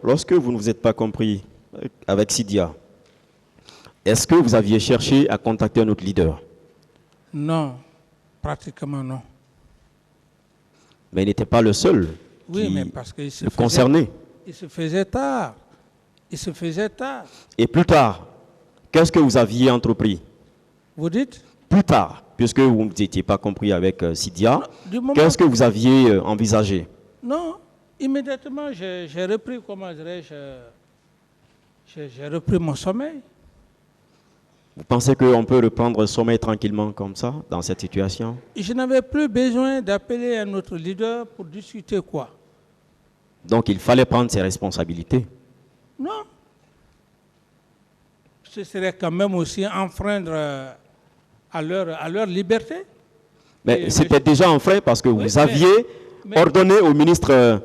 lorsque vous ne vous êtes pas compris avec Sidia, est-ce que vous aviez cherché à contacter un autre leader? Non, pratiquement non. Mais il n'était pas le seul Oui, qui mais parce qu'il le concernait. il se faisait tard. Il se faisait tard. Et plus tard, qu'est-ce que vous aviez entrepris? Vous dites? Plus tard, puisque vous n'étiez pas compris avec Sidia, Qu'est-ce que vous aviez envisagé? Non, immédiatement, j'ai repris, comment dirais-je, j'ai repris mon sommeil. Vous pensez qu'on peut reprendre le sommeil tranquillement comme ça, dans cette situation? Je n'avais plus besoin d'appeler un autre leader pour discuter quoi. Donc il fallait prendre ses responsabilités. Non. Ce serait quand même aussi enfreindre à leur liberté. Mais c'était déjà enfreint parce que vous aviez ordonné au ministre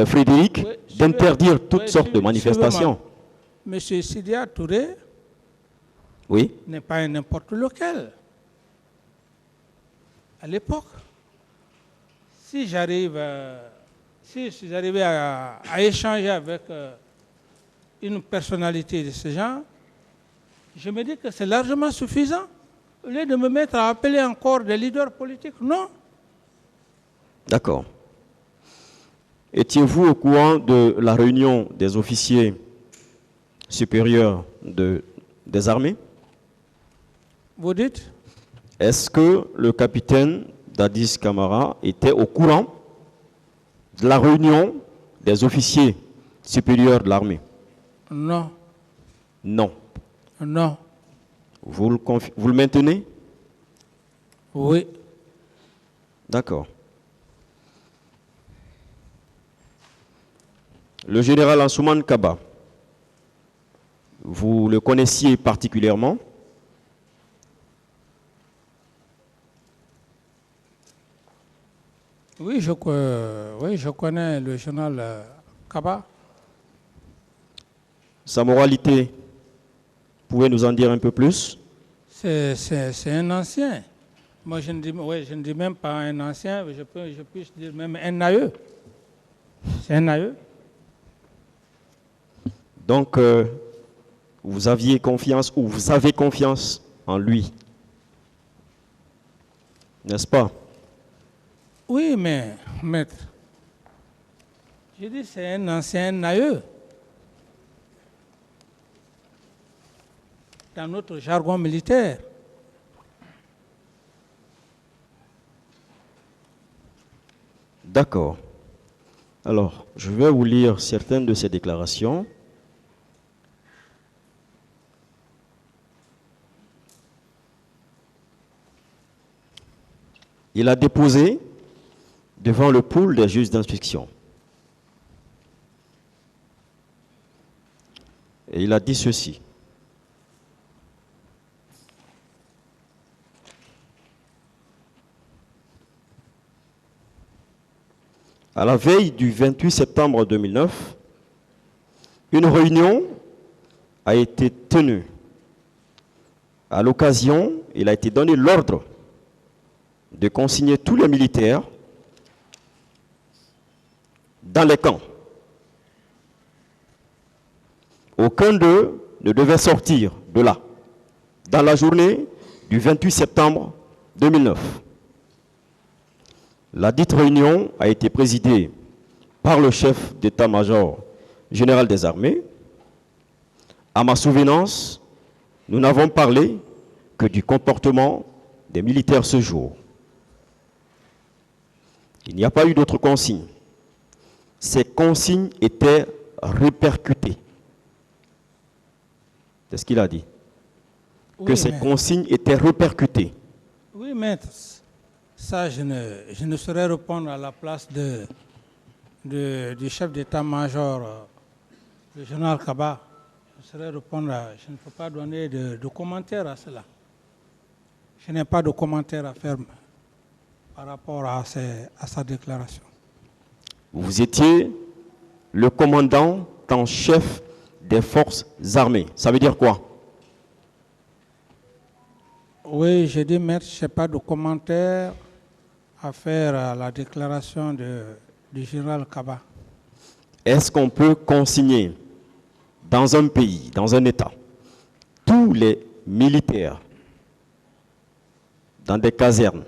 Frédéric d'interdire toutes sortes de manifestations. Monsieur Sidia Touré n'est pas un n'importe lequel. À l'époque, si j'arrivais à échanger avec une personnalité de ce genre, je me dis que c'est largement suffisant. Au lieu de me mettre à appeler encore des leaders politiques, non. D'accord. Étiez-vous au courant de la réunion des officiers supérieurs des armées? Vous dites? Est-ce que le capitaine Dadis Camara était au courant de la réunion des officiers supérieurs de l'armée? Non. Non. Non. Vous le maintenez? Oui. D'accord. Le général Ansouman Kaba, vous le connaissiez particulièrement? Oui, je connais le général Kaba. Sa moralité, vous pouvez nous en dire un peu plus? C'est un ancien. Moi, je ne dis même pas un ancien, je peux dire même un aïeux. C'est un aïeux. Donc, vous aviez confiance ou vous avez confiance en lui, n'est-ce pas? Oui, mais, maître, je dis c'est un ancien aïeux. Dans notre jargon militaire. D'accord. Alors, je vais vous lire certaines de ces déclarations. Il a déposé devant le pool des juges d'instruction. Et il a dit ceci. À la veille du 28 septembre 2009, une réunion a été tenue. À l'occasion, il a été donné l'ordre de consigner tous les militaires dans les camps. Aucun d'eux ne devait sortir de là, dans la journée du 28 septembre 2009. La dite réunion a été présidée par le chef d'état-major général des armées. À ma souvenance, nous n'avons parlé que du comportement des militaires ce jour. Il n'y a pas eu d'autres consignes. Ces consignes étaient répercutées. C'est ce qu'il a dit. Oui, que ces consignes étaient répercutées. Oui, maître. Ça, je ne saurais répondre à la place du chef d'état-major, le général Kaba. Je ne peux pas donner de commentaires à cela. Je n'ai pas de commentaires à faire par rapport à sa déclaration. Vous étiez le commandant en chef des forces armées. Ça veut dire quoi? Oui, j'ai dit, maître, je n'ai pas de commentaire à faire à la déclaration du général Kaba. est-ce qu'on peut consigner dans un pays, dans un État, tous les militaires dans des casernes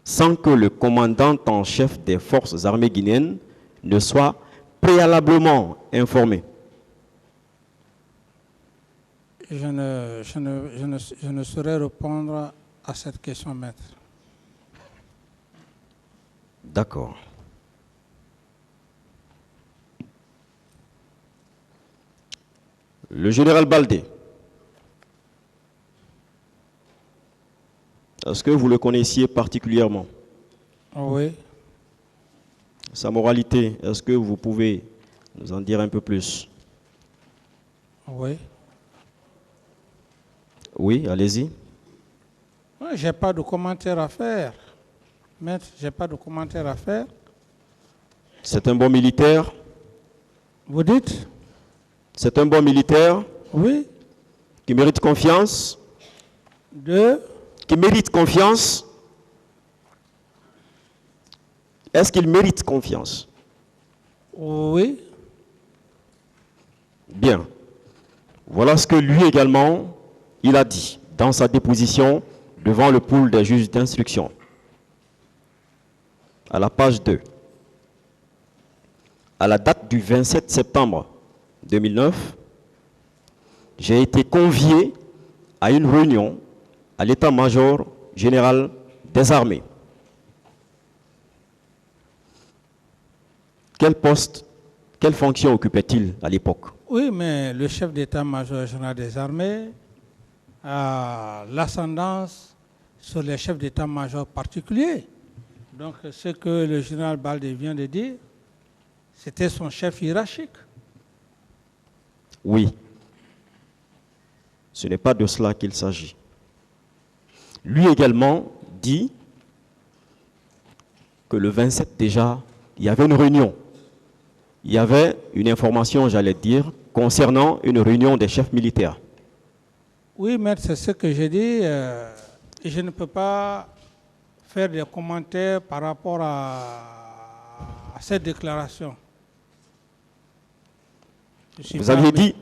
sans que le commandant en chef des forces armées guinéennes ne soit préalablement informé? Je ne saurais répondre à cette question, maître. D'accord. Le général Baldé, est-ce que vous le connaissiez particulièrement? Oui. Sa moralité, est-ce que vous pouvez nous en dire un peu plus? Oui. Oui, allez-y. Je n'ai pas de commentaire à faire. Maître, je n'ai pas de commentaire à faire. C'est un bon militaire? Vous dites? C'est un bon militaire? Oui. Qui mérite confiance? Qui mérite confiance? Est-ce qu'il mérite confiance? Oui. Bien. Voilà ce que lui également, il a dit dans sa déposition devant le pool des juges d'instruction. À la page 2. À la date du 27 septembre 2009, j'ai été convié à une réunion à l'état-major général des armées. Quel poste, quelle fonction occupait-il à l'époque? Oui, mais le chef d'état-major général des armées a l'ascendance sur les chefs d'état-major particuliers. Donc, ce que le général Baldé vient de dire, c'était son chef hiérarchique. Oui. Ce n'est pas de cela qu'il s'agit. Lui également dit que le 27 déjà, il y avait une réunion. Il y avait une information, j'allais dire, concernant une réunion des chefs militaires. Oui, maître, c'est ce que j'ai dit. Je ne peux pas faire des commentaires par rapport à cette déclaration. Vous aviez dit,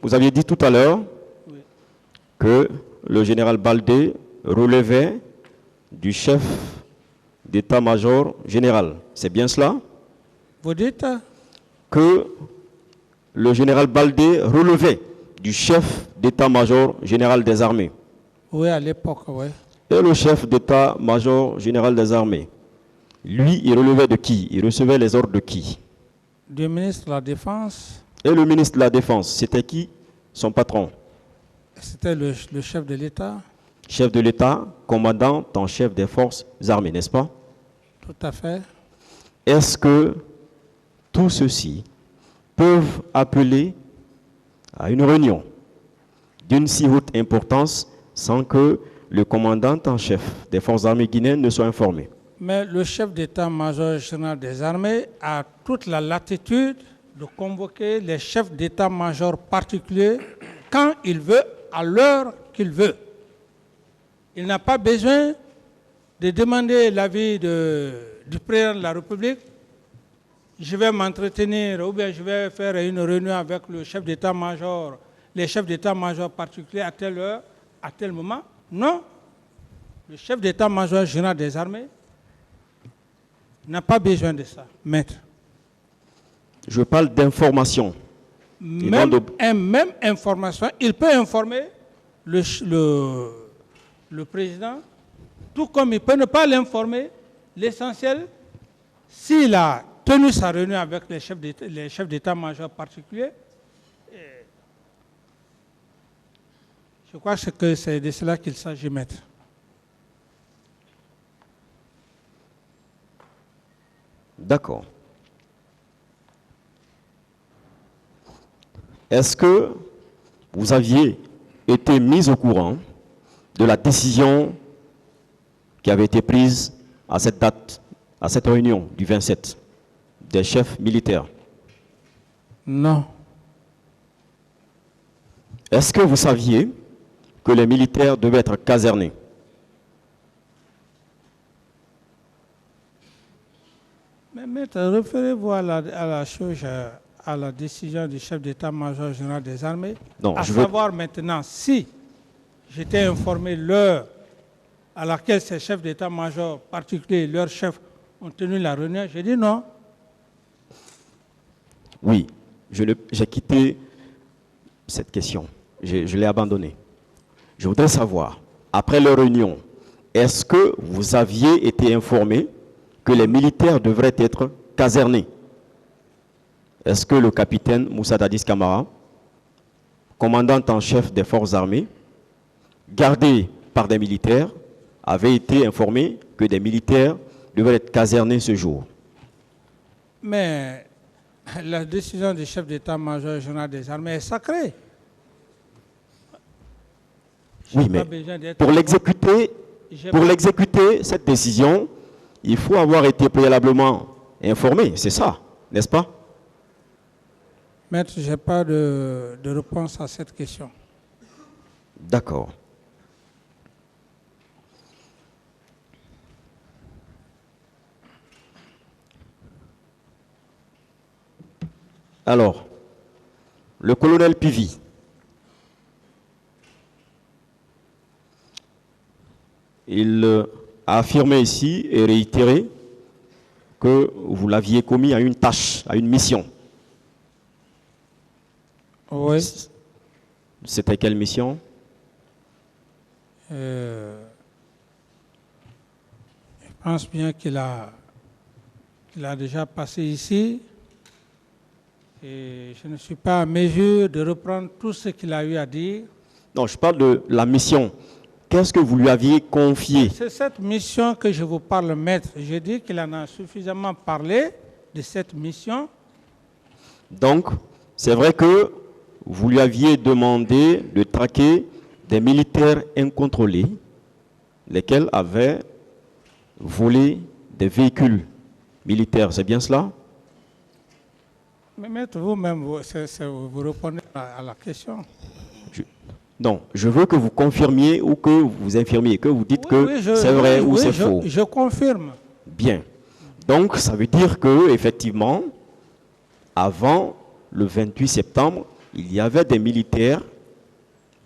vous aviez dit tout à l'heure que le général Baldé relevait du chef d'état-major général. C'est bien cela? Vous dites? Que le général Baldé relevait du chef d'état-major général des armées. Oui, à l'époque, oui. Et le chef d'état-major général des armées, lui, il relevait de qui? Il recevait les ordres de qui? Du ministre de la Défense. Et le ministre de la Défense, c'était qui? Son patron? C'était le chef de l'État. Chef de l'État, commandant en chef des forces armées, n'est-ce pas? Tout à fait. Est-ce que tout ceci peuvent appeler à une réunion d'une si haute importance sans que le commandant en chef des forces armées guinéennes ne soit informé? Mais le chef d'état-major général des armées a toute la latitude de convoquer les chefs d'état-major particuliers quand il veut, à l'heure qu'il veut. Il n'a pas besoin de demander l'avis du président de la République. Je vais m'entretenir ou bien je vais faire une réunion avec le chef d'état-major, les chefs d'état-major particuliers à telle heure, à tel moment. Non. Le chef d'état-major général des armées n'a pas besoin de ça, maître. Je parle d'information. Même information, il peut informer le président, tout comme il peut ne pas l'informer. L'essentiel, s'il a tenu sa réunion avec les chefs d'état-major particuliers, je crois que c'est de cela qu'il s'agit, maître. D'accord. Est-ce que vous aviez été mis au courant de la décision qui avait été prise à cette date, à cette réunion du 27 des chefs militaires? Non. Est-ce que vous saviez que les militaires devaient être casernés? Mais maître, référez-vous à la chose, à la décision du chef d'état-major général des armées, Non, à savoir maintenant si j'étais informé l'heure à laquelle ces chefs d'état-major particuliers, leurs chefs, ont tenu la réunion. J'ai dit non. Oui, j'ai quitté cette question. Je l'ai abandonnée. Je voudrais savoir, après leur réunion, est-ce que vous aviez été informé que les militaires devraient être casernés? Est-ce que le capitaine Moussa Dadis Camara, commandant en chef des forces armées, gardé par des militaires, avait été informé que des militaires devaient être casernés ce jour? Mais la décision du chef d'état-major général des armées est sacrée. Oui, mais pour l'exécuter, cette décision, il faut avoir été préalablement informé, c'est ça, n'est-ce pas? Maître, je n'ai pas de réponse à cette question. D'accord. Alors, le colonel Pivi, il a affirmé ici et réitéré que vous l'aviez commis à une tâche, à une mission. Oui. C'était quelle mission? Je pense bien qu'il a déjà passé ici. Et je ne suis pas à mesure de reprendre tout ce qu'il a eu à dire. Non, je parle de la mission. Qu'est-ce que vous lui aviez confié? C'est cette mission que je vous parle, maître. Je dis qu'il en a suffisamment parlé de cette mission. Donc, c'est vrai que vous lui aviez demandé de traquer des militaires incontrôlés, lesquels avaient volé des véhicules militaires. C'est bien cela? Mais maître, vous-même, vous répondez à la question. Non, je veux que vous confirmiez ou que vous infirmiez, que vous dites que c'est vrai ou c'est faux. Je confirme. Bien. Donc, ça veut dire que effectivement, avant le 28 septembre, il y avait des militaires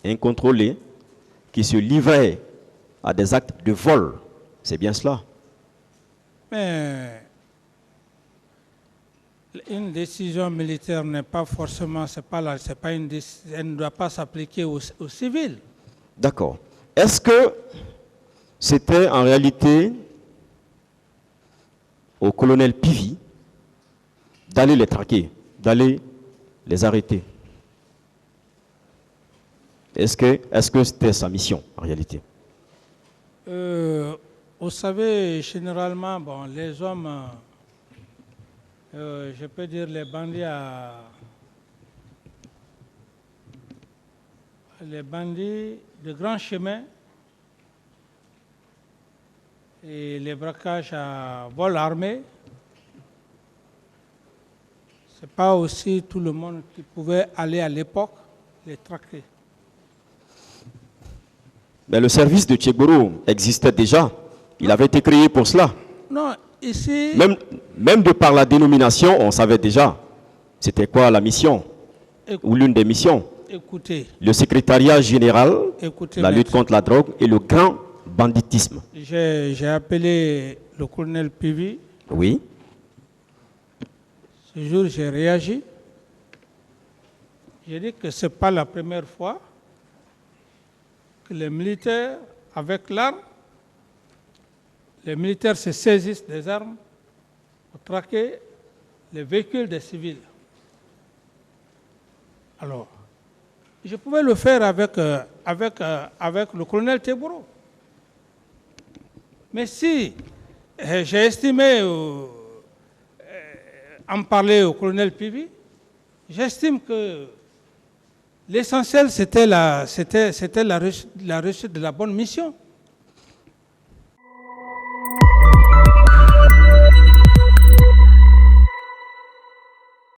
incontrôlés qui se livraient à des actes de vol. C'est bien cela? Mais une décision militaire n'est pas forcément, elle ne doit pas s'appliquer aux civils. D'accord. Est-ce que c'était en réalité au colonel Pivi d'aller les traquer, d'aller les arrêter? Est-ce que c'était sa mission en réalité? Vous savez, généralement, bon, les hommes, je peux dire les bandits de grand chemin et les braquages à vol armé, ce n'est pas aussi tout le monde qui pouvait aller à l'époque les traquer. Mais le service de Tchegboro existait déjà. Il avait été créé pour cela. Non, ici... Même de par la dénomination, on savait déjà c'était quoi la mission ou l'une des missions. Écoutez. Le secrétariat général, la lutte maître, contre la drogue et le grand banditisme. J'ai appelé le colonel Pivi. Oui. Ce jour, j'ai réagi. J'ai dit que ce n'est pas la première fois que les militaires, avec l'arme, les militaires se saisissent des armes pour traquer les véhicules des civils. Alors, je pouvais le faire avec le colonel Teboro. Mais si j'ai estimé en parler au colonel Pivi, j'estime que l'essentiel, c'était la réussite de la bonne mission.